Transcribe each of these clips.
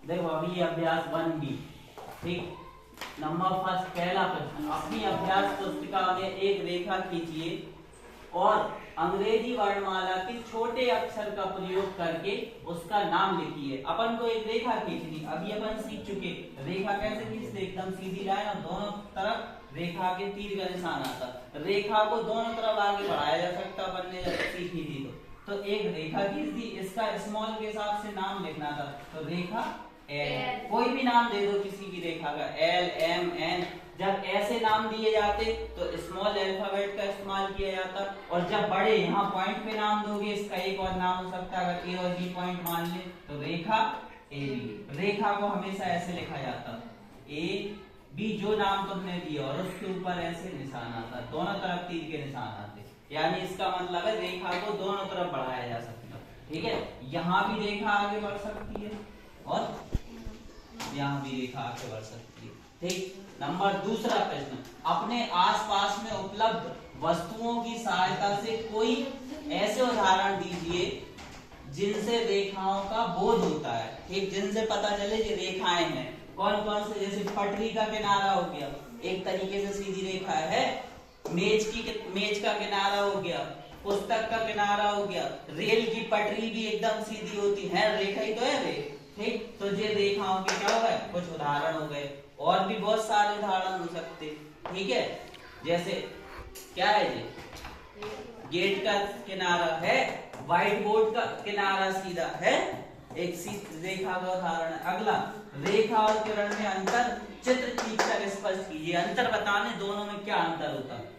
देखो अभी अभ्यास 1B। ठीक, नंबर फर्स्ट पहला प्रश्न, अपनी अभ्यास पुस्तिका में एक रेखा खींचिए और अंग्रेजी वर्णमाला के छोटे अक्षर का प्रयोग करके उसका नाम लिखिए। अपन को एक रेखा खींचनी, अभी अपन सीख चुके रेखा कैसे खींचते, एकदम सीधी लाइन और दोनों तरफ रेखा के तीर का निशान आता, रेखा को दोनों तरफ आगे बढ़ाया जा सकता अपन ने जब सीखी थी। तो एक रेखा खींच दी, इसका स्मॉल के हिसाब से नाम लिखना था, तो रेखा एल, कोई भी नाम दे दो किसी भी रेखा का, एल एम एन। जब ऐसे नाम दिए जाते तो स्मॉल अल्फाबेट का इस्तेमाल किया जाता, और जब बड़े यहाँ पॉइंट पे नाम दोगे, इसका एक और नाम हो सकता है, अगर ए और बी पॉइंट मान ले तो रेखा ए बी। रेखा को हमेशा ऐसे लिखा जाता, ए बी जो नाम तुमने दिया और उसके ऊपर ऐसे निशान आता, दोनों तरफ तीर के निशान आते, यानी इसका मतलब है रेखा को दोनों तरफ बढ़ाया जा सकता। ठीक है, यहाँ भी रेखा आगे बढ़ सकती है और यहाँ भी रेखा आगे बढ़ सकती है। ठीक, नंबर दूसरा प्रश्न, अपने आसपास में उपलब्ध वस्तुओं की सहायता से कोई ऐसे उदाहरण दीजिए जिनसे रेखाओं का बोध होता है। ठीक, जिनसे पता चले कि रेखाएं हैं, कौन कौन से, जैसे पटरी का किनारा हो गया, एक तरीके से सीधी रेखा है, मेज का किनारा हो गया, पुस्तक का किनारा हो गया, रेल की पटरी भी एकदम सीधी होती है, रेखा ही तो है रे। ठीक, तो ये रेखाओं के क्या हो गए, कुछ उदाहरण हो गए, और भी बहुत सारे उदाहरण हो सकते। ठीक है, जैसे क्या है ये, गेट का किनारा है, व्हाइट बोर्ड का किनारा सीधा है, एक सीधी रेखा का उदाहरण है। अगला, रेखा और किरण में अंतर, चित्र खींचकर स्पष्ट कीजिए। अंतर बताने दोनों में क्या अंतर होता है।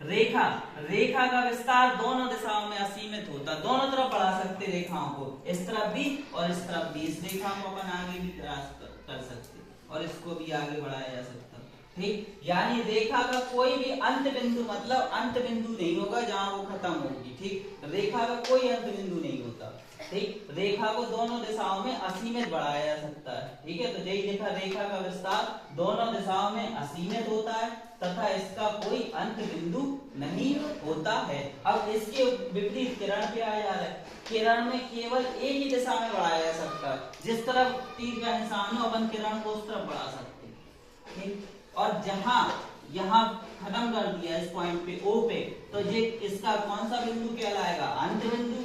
रेखा का विस्तार दोनों दिशाओं में असीमित होता, दोनों तरफ बढ़ा सकते रेखाओं को, इस तरफ भी और इस तरफ भी। इस रेखा को अपन आगे भी क्रॉस कर सकते और इसको भी आगे बढ़ाया जा सकता। ठीक, यानी रेखा का कोई भी अंत बिंदु, मतलब अंत बिंदु नहीं होगा जहां वो खत्म होगी। ठीक, रेखा का कोई अंत बिंदु नहीं होता। ठीक, रेखा को दोनों दिशाओं में असीमित बढ़ाया जा सकता है। ठीक है, तो यही देखा, रेखा का विस्तार दोनों दिशाओं में असीमित होता है तथा इसका कोई अंत बिंदु नहीं होता है। अब इसके विपरीत किरण पे आ जा रहा है, किरण में केवल एक ही दिशा में बढ़ाया जा सकता है, जिस तरफ तीर का निशान हो अपन किरण को उस तरफ बढ़ा सकते हैं। ठीक, और जहां यहाँ खत्म कर दिया इस पॉइंट पे ओ पे, तो ये इसका कौन सा बिंदु कहलाएगा, अंत बिंदु।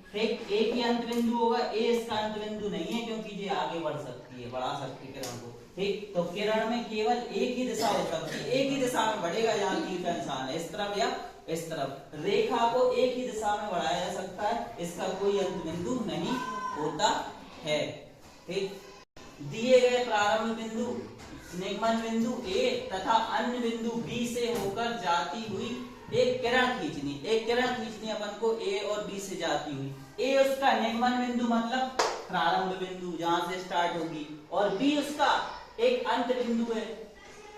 ठीक, एक ही अंत बिंदु होगा, ए इसका अंत बिंदु नहीं है, क्योंकि ये आगे बढ़ सकती है, बढ़ा सकती है किरण को। ठीक, तो किरण में केवल एक ही दिशा हो सकती है, एक ही दिशा में बढ़ेगा जहाँ तीर का निशान है, इस तरफ या इस तरफ। रेखा को एक ही दिशा में बढ़ाया जा सकता है, इसका कोई अंत बिंदु नहीं होता है। ठीक, दिए गए प्रारंभ बिंदु निगमन बिंदु ए तथा अन्य बिंदु बी से होकर जाती हुई एक किरण खींचनी अपन को ए और बी से जाती हुई। ए उसका निगमन बिंदु मतलब प्रारंभ बिंदु जहां से स्टार्ट होगी, और बी उसका एक अंत बिंदु है,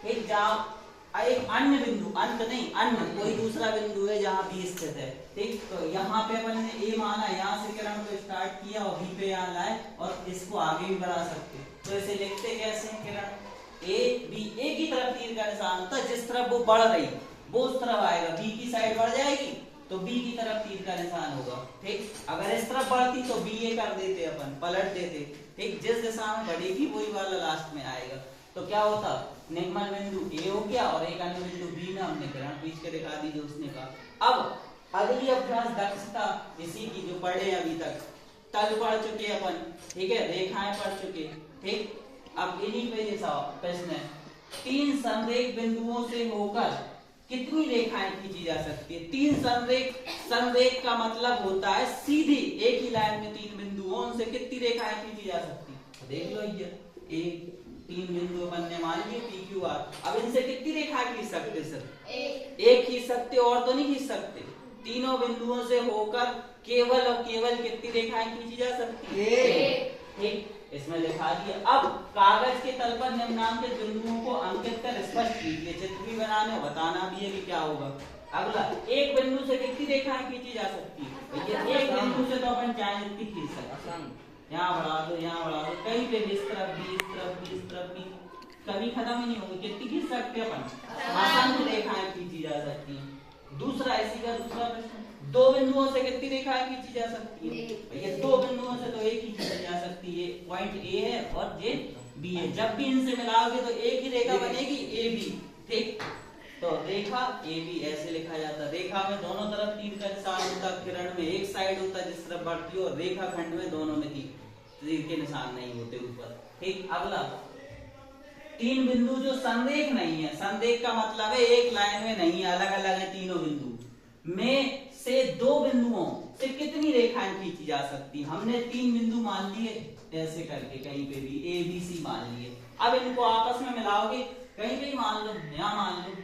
एक जहां एक अन्य बिंदु, अंत नहीं अन्य कोई दूसरा बिंदु है जहां बी स्थित है। ठीक, तो यहाँ पे अपन ने ए माना, यहाँ से किरण को स्टार्ट किया और बी पे यहाँ लाए और इसको आगे भी बढ़ा सकते। तो इसे लिखते कैसे हैं, किरण ए बी, एक ही तरफ तीर का निशान होता है, जिस तरफ वो बढ़ रही वो उस तरफ आएगा, बी की साइड बढ़ जाएगी तो बी की तरफ तीर का निशान होगा। ठीक, अगर इस तरफ बढ़ती तो बी ए कर देते अपन, पलट देते। ठीक, जिस दिशा में बढ़ेगी वही वाला लास्ट में आएगा। तो क्या होता, निगमन बिंदु ए हो गया और एक अन्य बिंदु बी में हमने किरण खींच के दिखा दी जो उसने कहा। अब अगली अभ्यास दक्षता, इसी की जो पढ़े अभी तक, तल पढ़ चुके अपन, ठीक है, रेखाएं पढ़ चुके। ठीक, अब इन्हीं पे जैसा प्रश्न है, तीन संरेख बिंदुओं से होकर कितनी रेखाएं खींची जा सकती है। तीन संरेख का मतलब होता है सीधी एक ही लाइन में तीन बिंदु हो, उनसे कितनी रेखाएं खींची जा सकती है। देख लो ये एक तीन बिंदु अपन ने मान लिए पी क्यू आर, अब इनसे कितनी रेखाएं खींच सकते सर, एक खींच सकते, और तो नहीं खींच सकते। तीनों बिंदुओं से होकर केवल और केवल कितनी रेखाएं खींची जा सकती है, ठीक, इसमें लिखा दिया। अब कागज के तल पर निम्नांकित बिंदुओं को अंकित कर स्पष्ट कीजिए, चित्र भी बनाने बताना भी है कि क्या होगा। अगला, एक बिंदु से कितनी रेखाएं खींची जा सकती है, एक बिंदु से तो अपन चाहे जितनी खींच सकते हैं, यहाँ बढ़ा दो, यहाँ बढ़ा दो, कहीं पे भी, इस तरफ भी, इस तरफ भी, इस तरफ भी, कभी खत्म ही नहीं होगी, कितनी खींच सकते हैं अपन, असंख्य रेखाएं खींची जा सकती है। दूसरा, इसी का दूसरा प्रश्न, दो बिंदुओं से कितनी रेखाएं खींची जा सकती है भैया? दो बिंदुओं से तो एक ही खींची जा सकती है। पॉइंट ए है और ये बी है। जब भी इनसे मिलाओगे तो एक ही रेखा बनेगी ए बी। ठीक, तो रेखा ए बी ऐसे लिखा जाता है। रेखा में दोनों तरफ तीर का निशान होता, किरण में एक साइड होता जिस तरफ बढ़ती हो, और रेखा खंड में दोनों में तीर के निशान नहीं होते ऊपर। ठीक, अगला तीन बिंदु जो संरेख नहीं है। संरेख का मतलब है एक लाइन में नहीं है, अलग अलग है तीनों बिंदु में से दो बिंदुओं से कितनी रेखाएं खींची जा सकती? हमने तीन बिंदु मान लिए ऐसे करके, कहीं पे भी ए बी सी मान लिए। अब इनको आपस में मिलाओगे, कहीं पे मान लो, यहाँ मान लो,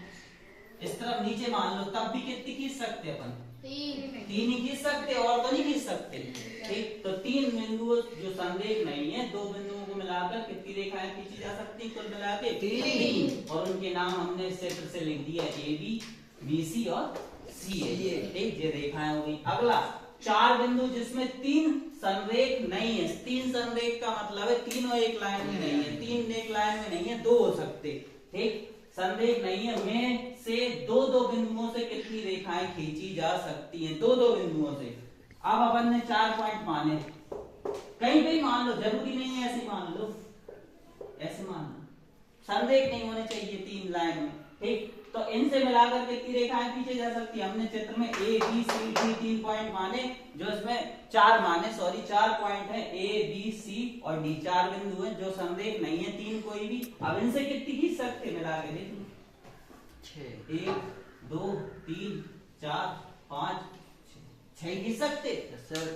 इस तरफ नीचे मान लो, तब भी कितनी खींच सकते अपन? तीन ही खींच सकते, और तो नहीं खींच सकते। ठीक, तो तीन बिंदु जो संरेख नहीं है, दो बिंदुओं को मिलाकर कितनी रेखाएं खींची जा सकती? कुल मिला के तीन। और उनके नाम हमने इस क्षेत्र से लिख दिया, ए बी, बी सी और सी है। ठीक, ये रेखाएं हो गई। अगला चार बिंदु जिसमें तीन संरेख नहीं है। तीन संरेख का मतलब है तीनों एक लाइन में नहीं है, तीन एक लाइन में नहीं है, दो हो सकते। ठीक, संरेख नहीं है में से दो दो बिंदुओं से कितनी रेखाएं खींची जा सकती हैं? दो दो बिंदुओं से। अब अपन ने 4 पॉइंट माने, कहीं पे मान लो, जरूरी नहीं है ऐसे मान लो, ऐसे मान लो, संरेख नहीं होने चाहिए तीन लाइन में। ठीक, तो इनसे मिलाकर कितनी रेखाएं खींची जा सकती है? हमने चित्र में A B C D 3 point माने, जो इसमें 4 माने, सॉरी 4 पॉइंट है, ए बी सी और डी, 4 बिंदु है जो संरेख नहीं है तीन कोई भी। अब इनसे कितनी खींच सकते? मिला के देख लो, 1 2 3 4 5 6 खींच सकते।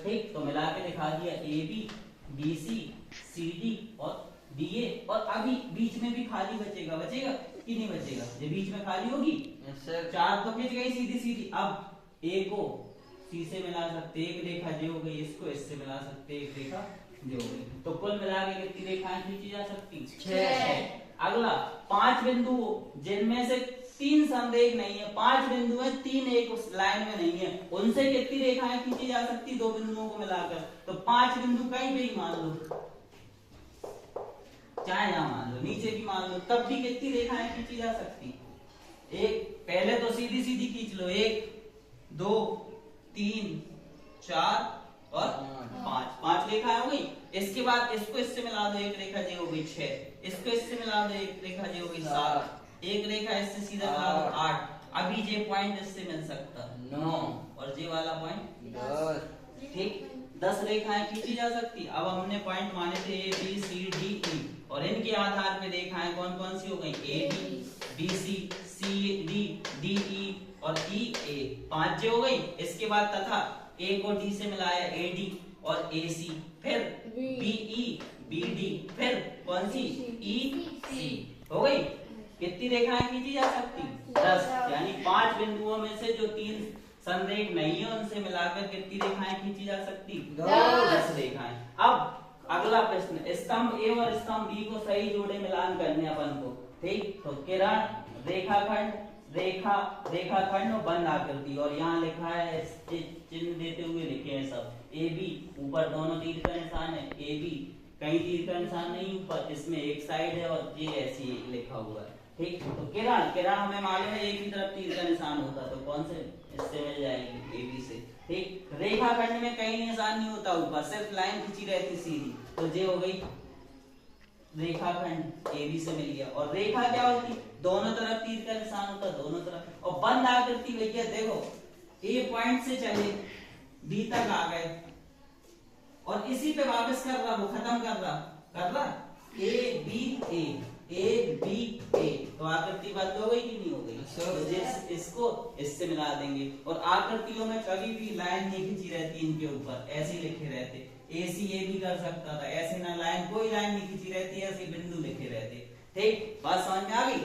ठीक, तो मिला के दिखा दिया, A B, B C, C D और डी ए। और अभी बीच में भी खाली बचेगा, बचेगा कि नहीं बचेगा? ये बीच में खाली होगी, 4 तो खींच गई सीधी सीधी। अब ए को सी से मिला सकते, एक रेखा जो हो गई, इसको इससे मिला सकते, एक रेखा जो हो गई। तो कुल मिला के कितनी रेखाएं खींची जा सकती? 6। अगला 5 बिंदु जिनमें से तीन संरेख नहीं है, 5 बिंदु है, तीन एक उस लाइन में नहीं है, उनसे कितनी रेखाएं खींची जा सकती? दो बिंदुओं को मिलाकर। तो 5 बिंदु कहीं पे ही मान लो, चाहे यहां मान लो, नीचे भी मान लो, तब भी कितनी रेखाएं खींची जा सकती? एक, पहले तो सीधी सीधी खींच लो, 1 2 3 4 और 5 रेखाएं हो गई। इसके बाद इसको इससे मिला दो, एक रेखा जी हो गई 6, इसको इससे मिला दो, एक रेखा जी हो गई 7, एक रेखा इससे सीधा मिला दो 8। अभी ये पॉइंट इससे मिल सकता 9 और ये वाला पॉइंट 10। ठीक, 10 रेखाएं खींची जा सकती। अब हमने पॉइंट माने थे ए बी सी डी ई, और इनके आधार पे रेखाएं कौन कौन सी हो गई? A B, B C, C D, D E और ई ए, 5 जो हो गई। इसके बाद तथा ए को डी से मिलाया, ए डी और ए सी, फिर बी ई, बी डी, फिर कौन सी? ई सी हो गई। कितनी रेखाएं खींची जा सकती? 10। यानी 5 बिंदुओं में से जो तीन संरेख नहीं है उनसे मिलाकर कितनी रेखाएं खींची जा सकती? 10 रेखाएं। अब अगला प्रश्न, स्तंभ ए और स्तंभ बी को सही जोड़े मिलान करने अपन को। ठीक, तो किरण, रेखाखंड, रेखा, रेखाखंड और बंद आकृति, और यहाँ लिखा है चिन्ह देते हुए लिखे हैं सब। ए बी, ऊपर दोनों तीर का निशान है, ए बी कहीं तीर का निशान नहीं ऊपर, इसमें एक साइड है और ये ऐसी लिखा हुआ है। ठीक, तो किरण, किरण हमें मालूम है एक ही तरफ तीर का निशान होता, तो कौन से? इससे मिल जाएगी, ए बी से। ठीक, रेखाखंड में कहीं निशान नहीं होता ऊपर, सिर्फ लाइन खींची रहती सीधी, तो ये हो गई रेखाखंड, ए बी से मिल गया। और रेखा क्या होती? दोनों तरफ तीर का निशान होता, दोनों तरफ। और बंद आकृति भैया देखो, ए पॉइंट से चले बी तक आ गए और इसी पे वापस कर रहा, वो खत्म कर रहा ए बी ए, तो आकृति बंद हो गई कि नहीं हो गई? तो इसको इससे मिला देंगे। और आकृतियों में कभी भी लाइन नहीं खींची रहती इनके ऊपर, ऐसे ही लिखे रहते। ए सी ए भी कर सकता था, ऐसे ना लाइन, कोई लाइन नहीं खींची रहती, ऐसे बिंदु लिखे रहते। ठीक, बात समझ में आ गई?